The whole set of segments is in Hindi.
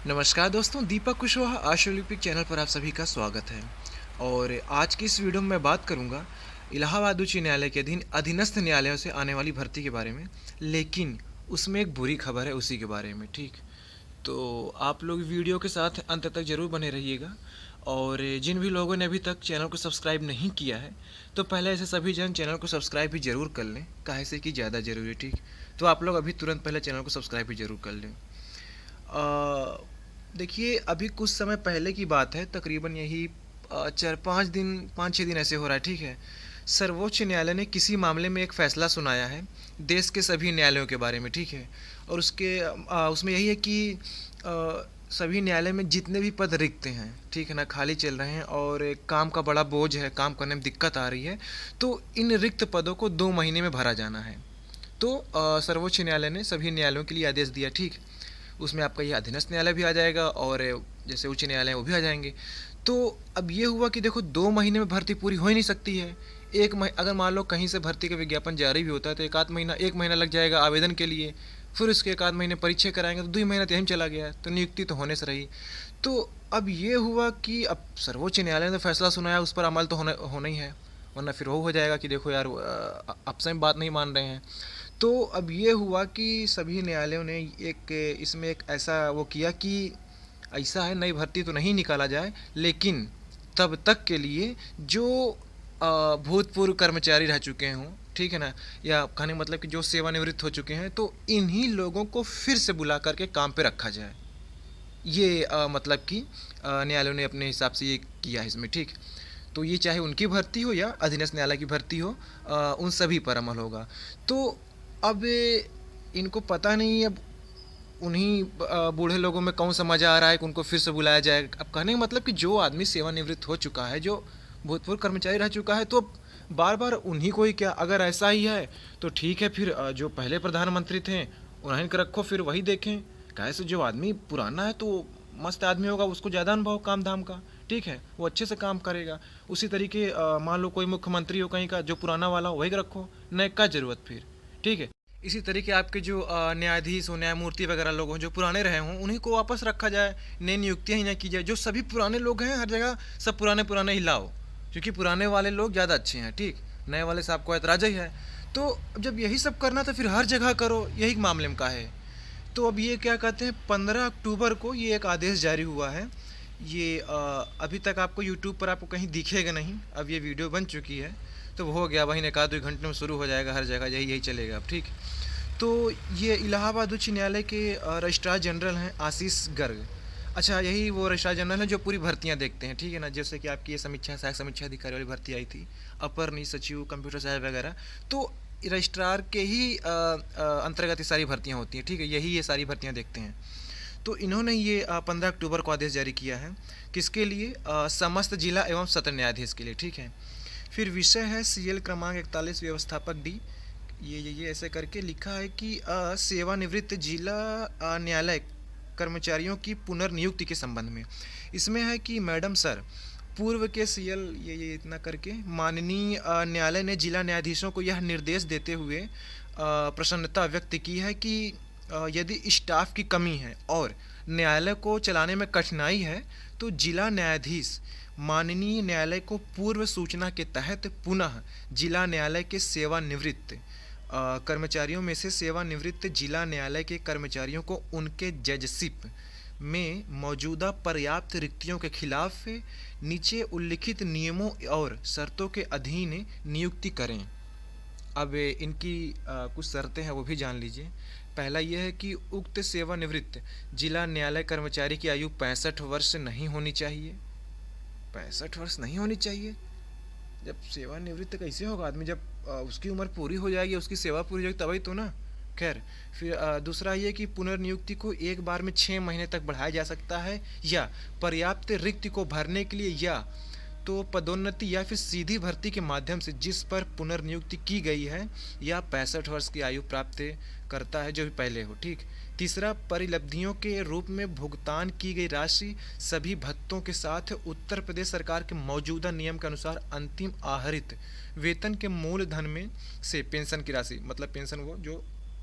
नमस्कार दोस्तों, दीपक कुशवाहा आशा ओलंपिक चैनल पर आप सभी का स्वागत है। और आज की इस वीडियो में मैं बात करूंगा इलाहाबाद उच्च न्यायालय के अधीन अधीनस्थ न्यायालयों से आने वाली भर्ती के बारे में। लेकिन उसमें एक बुरी खबर है उसी के बारे में, ठीक। तो आप लोग वीडियो के साथ अंत तक ज़रूर बने रहिएगा। और जिन भी लोगों ने अभी तक चैनल को सब्सक्राइब नहीं किया है, तो पहले ऐसे सभी जन चैनल को सब्सक्राइब भी ज़रूर कर लें, काहे से कि ज़्यादा ज़रूरी है, ठीक। तो आप लोग अभी तुरंत पहले चैनल को सब्सक्राइब भी ज़रूर कर लें। देखिए, अभी कुछ समय पहले की बात है, तकरीबन यही 5-6 दिन ऐसे हो रहा है, ठीक है। सर्वोच्च न्यायालय ने किसी मामले में एक फ़ैसला सुनाया है देश के सभी न्यायालयों के बारे में, ठीक है। और उसमें यही है कि सभी न्यायालय में जितने भी पद रिक्त हैं, ठीक है ना, खाली चल रहे हैं और काम का बड़ा बोझ है, काम करने में दिक्कत आ रही है, तो इन रिक्त पदों को 2 महीने में भरा जाना है। तो सर्वोच्च न्यायालय ने सभी न्यायालयों के लिए आदेश दिया, ठीक। उसमें आपका ये अधीनस्थ न्यायालय भी आ जाएगा और जैसे उच्च न्यायालय वो भी आ जाएंगे। तो अब ये हुआ कि देखो, 2 महीने में भर्ती पूरी हो ही नहीं सकती है। अगर मान लो कहीं से भर्ती का विज्ञापन जारी भी होता है तो एक महीना लग जाएगा आवेदन के लिए। फिर उसके एक आध महीने परीक्षा कराएंगे तो 2 महीना तो यहीं चला गया, तो नियुक्ति तो होने से रही। तो अब ये हुआ कि अब सर्वोच्च न्यायालय ने फैसला सुनाया, उस पर अमल तो होना ही है, वरना फिर वो हो जाएगा कि देखो यार, आपसे बात नहीं मान रहे हैं। तो अब ये हुआ कि सभी न्यायालयों ने इसमें एक ऐसा वो किया कि ऐसा है, नई भर्ती तो नहीं निकाला जाए, लेकिन तब तक के लिए जो भूतपूर्व कर्मचारी रह चुके हों, ठीक है ना, या कहने का मतलब कि जो सेवानिवृत्त हो चुके हैं, तो इन्हीं लोगों को फिर से बुला करके काम पे रखा जाए। ये मतलब कि न्यायालयों ने अपने हिसाब से ये किया है इसमें, ठीक। तो ये चाहे उनकी भर्ती हो या अधीनस्थ न्यायालय की भर्ती हो, उन सभी पर अमल होगा। तो अब इनको पता नहीं, अब उन्हीं बूढ़े लोगों में कौन सा मज़ा आ रहा है कि उनको फिर से बुलाया जाए। अब कहने का मतलब कि जो आदमी सेवानिवृत्त हो चुका है, जो भूतपूर्व कर्मचारी रह चुका है, तो अब बार बार उन्हीं को ही क्या, अगर ऐसा ही है तो ठीक है, फिर जो पहले प्रधानमंत्री थे उन्हें के रखो, फिर वही देखें। कैसे जो आदमी पुराना है तो मस्त आदमी होगा, उसको ज़्यादा अनुभव काम धाम का, ठीक है, वो अच्छे से काम करेगा। उसी तरीके मान लो कोई मुख्यमंत्री हो कहीं का, जो पुराना वाला हो वही रखो, नए का ज़रूरत फिर, ठीक है। इसी तरीके आपके जो न्यायाधीश हो, न्यायमूर्ति वगैरह लोग हों जो पुराने रहे हों, उन्हीं को वापस रखा जाए, नई नियुक्तियाँ ही ना की जाए। जो सभी पुराने लोग हैं हर जगह सब पुराने पुराने ही लाओ, क्योंकि पुराने वाले लोग ज़्यादा अच्छे हैं, ठीक। नए वाले से आपको ऐतराज़ ही है। तो जब यही सब करना तो फिर हर जगह करो, यही मामले में का है। तो अब ये क्या कहते हैं, 15 अक्टूबर को ये एक आदेश जारी हुआ है। ये अभी तक आपको यूट्यूब पर आपको कहीं दिखेगा नहीं, अब ये वीडियो बन चुकी है, तो वो हो गया, वही एक आध 2 घंटे में शुरू हो जाएगा, हर जगह यही यही चलेगा अब, ठीक। तो ये इलाहाबाद उच्च न्यायालय के रजिस्ट्रार जनरल हैं आशीष गर्ग। अच्छा, यही वो रजिस्ट्रार जनरल हैं जो पूरी भर्तियां देखते हैं, ठीक है ना। जैसे कि आपकी ये सहायक समीक्षा अधिकारी वाली भर्ती आई थी, अपर नी सचिव कंप्यूटर साहब वगैरह, तो रजिस्ट्रार के ही अंतर्गत ये सारी भर्तियां होती हैं, ठीक है, यही ये सारी भर्तियां देखते हैं। तो इन्होंने ये 15 अक्टूबर को आदेश जारी किया है, किसके लिए, समस्त जिला एवं सत्र न्यायाधीश के लिए, ठीक है। फिर विषय है CL क्रमांक 41 व्यवस्थापक डी। ये ऐसे करके लिखा है कि सेवानिवृत्त जिला न्यायालय कर्मचारियों की पुनर्नियुक्ति के संबंध में। इसमें है कि मैडम सर, पूर्व के CL ये इतना करके माननीय न्यायालय ने जिला न्यायाधीशों को यह निर्देश देते हुए प्रसन्नता व्यक्त की है कि यदि स्टाफ की कमी है और न्यायालय को चलाने में कठिनाई है, तो जिला न्यायाधीश माननीय न्यायालय को पूर्व सूचना के तहत पुनः जिला न्यायालय के सेवानिवृत्त कर्मचारियों में से सेवानिवृत्त जिला न्यायालय के कर्मचारियों को उनके जजशिप में मौजूदा पर्याप्त रिक्तियों के खिलाफ नीचे उल्लिखित नियमों और शर्तों के अधीन नियुक्ति करें। अब इनकी कुछ शर्तें हैं, वो भी जान लीजिए। पहला यह है कि उक्त सेवानिवृत्त जिला न्यायालय कर्मचारी की आयु 65 वर्ष नहीं होनी चाहिए। 65 वर्ष नहीं होनी चाहिए? जब सेवानिवृत्त कैसे होगा आदमी, जब उसकी उम्र पूरी हो जाएगी, उसकी सेवा पूरी हो जाएगी तभी तो ना। खैर, फिर दूसरा ये कि पुनर्नियुक्ति को एक बार में 6 महीने तक बढ़ाया जा सकता है, या पर्याप्त रिक्ति को भरने के लिए या तो पदोन्नति या फिर सीधी भर्ती के माध्यम से जिस पर पुनर्नियुक्ति की गई है या 65 वर्ष की आयु प्राप्त करता है जो भी पहले हो, ठीक। तीसरा, परिलब्धियों के रूप में भुगतान की गई राशि सभी भत्तों के साथ उत्तर प्रदेश सरकार के मौजूदा नियम के अनुसार अंतिम आहरित वेतन के मूलधन में से पेंशन की राशि, मतलब पेंशन वो जो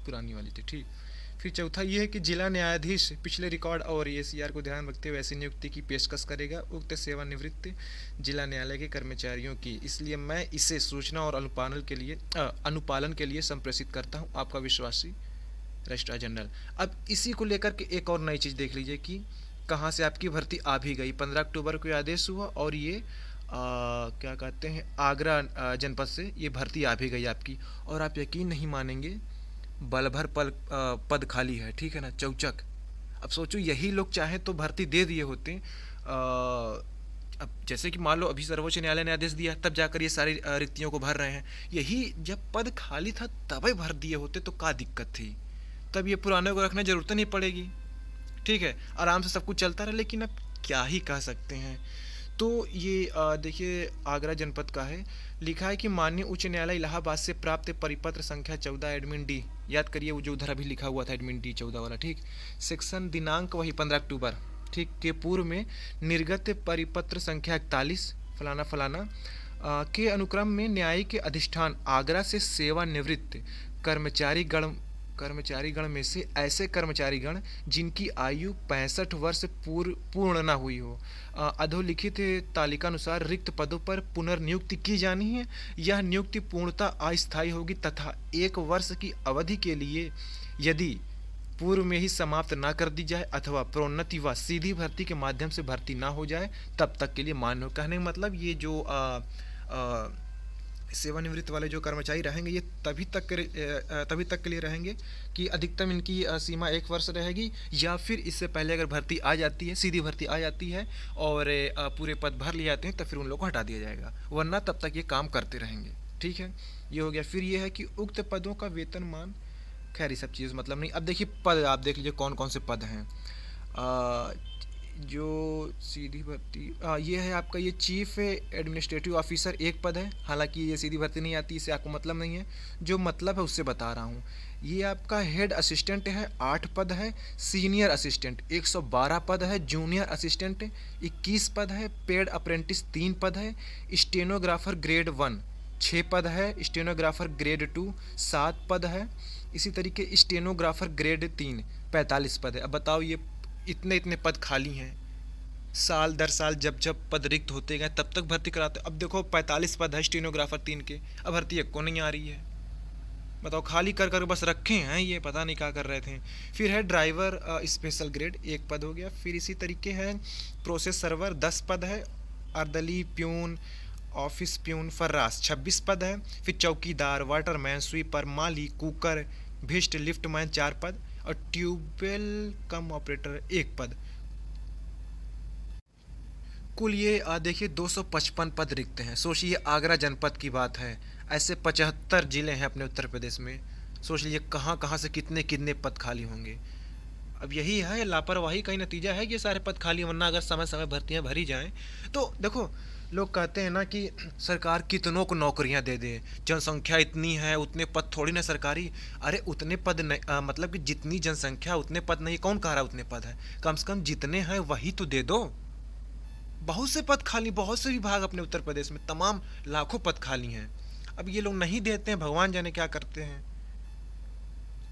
पुरानी वाली थी, ठीक। फिर चौथा ये है कि जिला न्यायाधीश पिछले रिकॉर्ड और एसीआर को ध्यान रखते हुए ऐसी नियुक्ति की पेशकश करेगा उक्त सेवानिवृत्त जिला न्यायालय के कर्मचारियों की, इसलिए मैं इसे सूचना और अनुपालन के लिए संप्रेषित करता हूँ। आपका विश्वासी रजिस्ट्रार जनरल। अब इसी को लेकर के एक और नई चीज़ देख लीजिए कि कहाँ से आपकी भर्ती आ भी गई। 15 अक्टूबर को आदेश हुआ और ये क्या कहते हैं आगरा जनपद से ये भर्ती आ भी गई आपकी। और आप यकीन नहीं मानेंगे, बल भर पद खाली है, ठीक है ना, चौचक। अब सोचो यही लोग चाहे तो भर्ती दे दिए होते। अब जैसे कि मान लो अभी सर्वोच्च न्यायालय ने आदेश दिया तब जाकर ये सारी रिक्तियों को भर रहे हैं। यही जब पद खाली था तभी भर दिए होते तो क्या दिक्कत थी। तब ये पुराने को रखने जरूरत नहीं पड़ेगी, ठीक है, आराम से सब कुछ चलता रहा। लेकिन अब क्या ही कह सकते हैं। तो ये देखिए आगरा जनपद का है। लिखा है कि माननीय उच्च न्यायालय इलाहाबाद से प्राप्त परिपत्र संख्या 14 एडमिन डी, याद करिए वो जो उधर अभी लिखा हुआ था एडमिन डी 14 वाला, ठीक, सेक्शन दिनांक वही 15 अक्टूबर, ठीक, के पूर्व में निर्गत परिपत्र संख्या 41 फलाना फलाना के अनुक्रम में न्यायिक अधिष्ठान आगरा से सेवानिवृत्त कर्मचारीगण में से ऐसे कर्मचारीगण जिनकी आयु 65 वर्ष पूर्ण न हुई हो, अधोलिखित तालिकानुसार रिक्त पदों पर पुनर्नियुक्ति की जानी है। यह नियुक्ति पूर्णतः अस्थायी होगी तथा 1 वर्ष की अवधि के लिए यदि पूर्व में ही समाप्त ना कर दी जाए अथवा प्रोन्नति व सीधी भर्ती के माध्यम से भर्ती ना हो जाए तब तक के लिए मान्य हो। कहने का मतलब ये जो सेवानिवृत्त वाले जो कर्मचारी रहेंगे ये तभी तक के लिए रहेंगे कि अधिकतम इनकी सीमा 1 वर्ष रहेगी, या फिर इससे पहले अगर भर्ती आ जाती है, सीधी भर्ती आ जाती है और पूरे पद भर लिए जाते हैं तो फिर उन लोगों को हटा दिया जाएगा, वरना तब तक ये काम करते रहेंगे, ठीक है। ये हो गया। फिर ये है कि उक्त पदों का वेतनमान, खैर ये सब चीज़ मतलब नहीं। अब देखिए पद आप देख लीजिए कौन कौन से पद हैं। जो सीधी भर्ती ये है आपका, ये चीफ एडमिनिस्ट्रेटिव ऑफिसर एक पद है, हालांकि ये सीधी भर्ती नहीं आती, इससे आपको मतलब नहीं है, जो मतलब है उससे बता रहा हूँ। ये आपका हेड असिस्टेंट है 8 पद है, सीनियर असिस्टेंट 112 पद है, जूनियर असिस्टेंट 21 पद है, पेड अप्रेंटिस 3 पद है, स्टेनोग्राफर ग्रेड 1 6 पद है, स्टेनोग्राफर ग्रेड 2 7 पद है, इसी तरीके स्टेनोग्राफर ग्रेड 3 45 पद है। अब बताओ ये इतने पद खाली हैं, साल दर साल जब जब पद रिक्त होते गए तब तक भर्ती कराते। अब देखो 45 पद है स्टेनोग्राफर 3 के, अब भर्ती एक को नहीं आ रही है। बताओ खाली कर कर बस रखे हैं, ये पता नहीं क्या कर रहे थे। फिर है ड्राइवर स्पेशल ग्रेड 1 पद हो गया। फिर इसी तरीके है प्रोसेस सर्वर 10 पद है, अर्दली प्यून ऑफिस प्यून फर्रास 26 पद है। फिर चौकीदार, वाटरमैन, स्वीपर, माली, कुकर, भिस्ट, लिफ्टमैन 4 पद और ट्यूबवेल कम ऑपरेटर 1 पद। कुल ये देखिए 255 पद रिक्त हैं। सोचिए आगरा जनपद की बात है, ऐसे 75 जिले हैं अपने उत्तर प्रदेश में। सोच लीजिए कहाँ कहाँ से कितने कितने पद खाली होंगे। अब यही है लापरवाही का ही नतीजा है कि ये सारे पद खाली, वरना अगर समय समय भर्तियां भरी जाएं तो देखो लोग कहते हैं ना कि सरकार कितनों को नौकरियां दे दे, जनसंख्या इतनी है उतने पद थोड़ी ना सरकारी। अरे उतने पद नहीं, मतलब कि जितनी जनसंख्या उतने पद नहीं, कौन कह रहा उतने पद है, कम से कम जितने हैं वही तो दे दो। बहुत से पद खाली, बहुत से विभाग अपने उत्तर प्रदेश में तमाम लाखों पद खाली हैं। अब ये लोग नहीं देते हैं, भगवान जाने क्या करते हैं।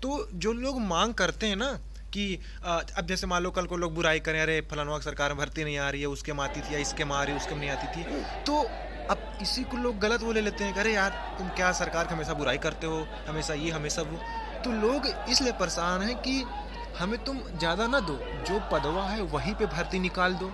तो जो लोग मांग करते हैं ना कि अब जैसे मान लो कल को लोग बुराई करें, अरे फलाना सरकार में भर्ती नहीं आ रही है, उसके में आती थी, या इसके में आ रही है, उसके में नहीं आती थी, तो अब इसी को लोग गलत वो ले लेते हैं, अरे यार तुम क्या सरकार की हमेशा बुराई करते हो, हमेशा ये हमेशा वो। तो लोग इसलिए परेशान हैं कि हमें तुम ज़्यादा ना दो, जो पदवा है वहीं पे भर्ती निकाल दो,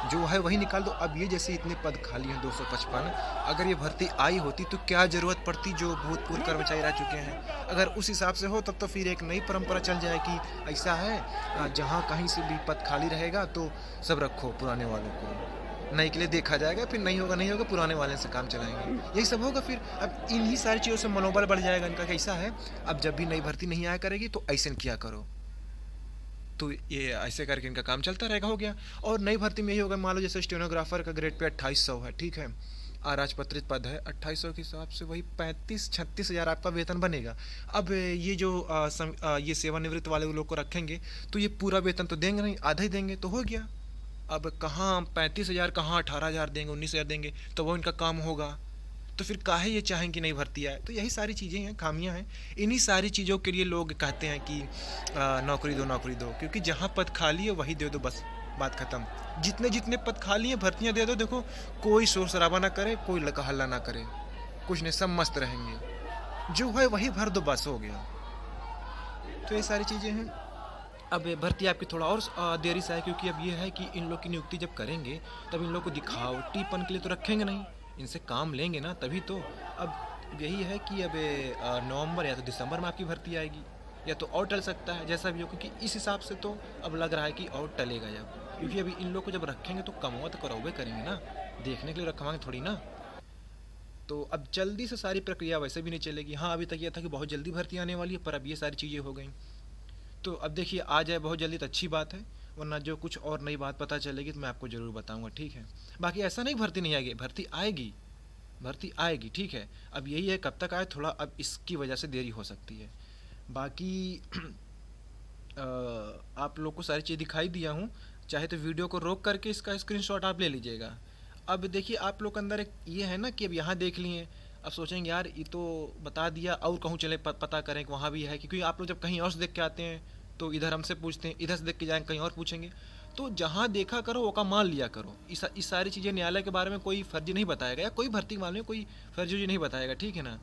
जो है वही निकाल दो। अब ये जैसे इतने पद खाली हैं 255, अगर ये भर्ती आई होती तो क्या ज़रूरत पड़ती जो भूतपूर्व कर्मचारी रह चुके हैं। अगर उस हिसाब से हो तब तो फिर एक नई परंपरा चल जाए कि ऐसा है जहाँ कहीं से भी पद खाली रहेगा तो सब रखो पुराने वालों को, नए के लिए देखा जाएगा, फिर नहीं होगा पुराने वाले से काम चलाएंगे, यही सब होगा। फिर अब इन्हीं सारी चीज़ों से मनोबल बढ़ जाएगा इनका। कैसा है, अब जब भी नई भर्ती नहीं आया करेगी तो ऐसे किया करो, तो ये ऐसे करके इनका काम चलता रहेगा, हो गया। और नई भर्ती में यही होगा, मान लो जैसे स्टेनोग्राफर का ग्रेड पे 2800 है, ठीक है, अराजपत्रित पद है, 2800 के हिसाब से वही 35-36 हज़ार आपका वेतन बनेगा। अब ये जो ये सेवानिवृत्त वाले लोग को रखेंगे तो ये पूरा वेतन तो देंगे नहीं, आधा ही देंगे, तो हो गया। अब कहाँ 35 हज़ार, कहाँ 18 हज़ार देंगे, 19 हज़ार देंगे, तो वो इनका काम होगा। तो फिर काहे ये चाहें कि नहीं भर्ती आए। तो यही सारी चीज़ें हैं, खामियां हैं। इन्हीं सारी चीज़ों के लिए लोग कहते हैं कि नौकरी दो, नौकरी दो, क्योंकि जहाँ पद खाली है वही दे दो, बस बात खत्म। जितने जितने पद खाली हैं भर्तियां दे दो। देखो, कोई शोर शराबा ना करे, कोई हल्ला ना करे, कुछ नहीं, सब मस्त रहेंगे, जो है वही भर दो, बस हो गया। तो ये सारी चीज़ें हैं। अब भर्ती आपकी थोड़ा और देरी से है, क्योंकि अब ये है कि इन लोग की नियुक्ति जब करेंगे तब इन लोग को दिखावटीपन के लिए तो रखेंगे नहीं, इनसे काम लेंगे ना तभी तो। अब यही है कि अब नवंबर या तो दिसंबर में आपकी भर्ती आएगी, या तो और टल सकता है, जैसा भी हो, क्योंकि इस हिसाब से तो अब लग रहा है कि और टलेगा जब, क्योंकि अभी इन लोग को जब रखेंगे तो कमवा तो करोगे करेंगे ना, देखने के लिए रखवाएंगे थोड़ी ना। तो अब जल्दी से सारी प्रक्रिया वैसे भी नहीं चलेगी। हाँ, अभी तक ये था कि बहुत जल्दी भर्ती आने वाली है, पर अब ये सारी चीज़ें हो गई। तो अब देखिए, आ जाए बहुत जल्दी तो अच्छी बात है, वरना जो कुछ और नई बात पता चलेगी तो मैं आपको ज़रूर बताऊंगा, ठीक है। बाकी ऐसा नहीं भर्ती नहीं आएगी, भर्ती आएगी, भर्ती आएगी, ठीक है। अब यही है कब तक आए, थोड़ा अब इसकी वजह से देरी हो सकती है। बाकी आप लोग को सारी चीज़ दिखाई दिया हूँ, चाहे तो वीडियो को रोक करके इसका स्क्रीनशॉट आप ले लीजिएगा। अब देखिए, आप लोग के अंदर एक ये है ना कि अब यहाँ देख लिए, अब सोचेंगे यार ये तो बता दिया, और कहूँ चले पता करें कि वहाँ भी है, क्योंकि आप लोग जब कहीं और से देख के आते हैं तो इधर हमसे पूछते हैं, इधर से देख के जाएंगे कहीं और पूछेंगे। तो जहाँ देखा करो वो का मान लिया करो। इस सारी चीज़ें न्यायालय के बारे में कोई फर्जी नहीं बताएगा, या कोई भर्ती के मामले में कोई फर्जी नहीं बताएगा, ठीक है ना।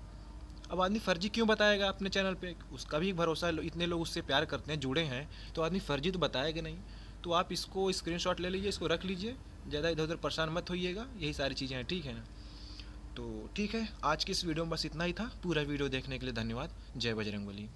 अब आदमी फर्जी क्यों बताएगा अपने चैनल पे, उसका भी भरोसा है, इतने लोग उससे प्यार करते हैं, जुड़े हैं, तो आदमी फर्जी तो बताएगा नहीं। तो आप इसको स्क्रीनशॉट ले लीजिए, इसको रख लीजिए, ज़्यादा इधर उधर परेशान मत होइएगा, यही सारी चीज़ें हैं, ठीक है ना। तो ठीक है, आज की इस वीडियो में बस इतना ही था। पूरा वीडियो देखने के लिए धन्यवाद। जय बजरंगबली।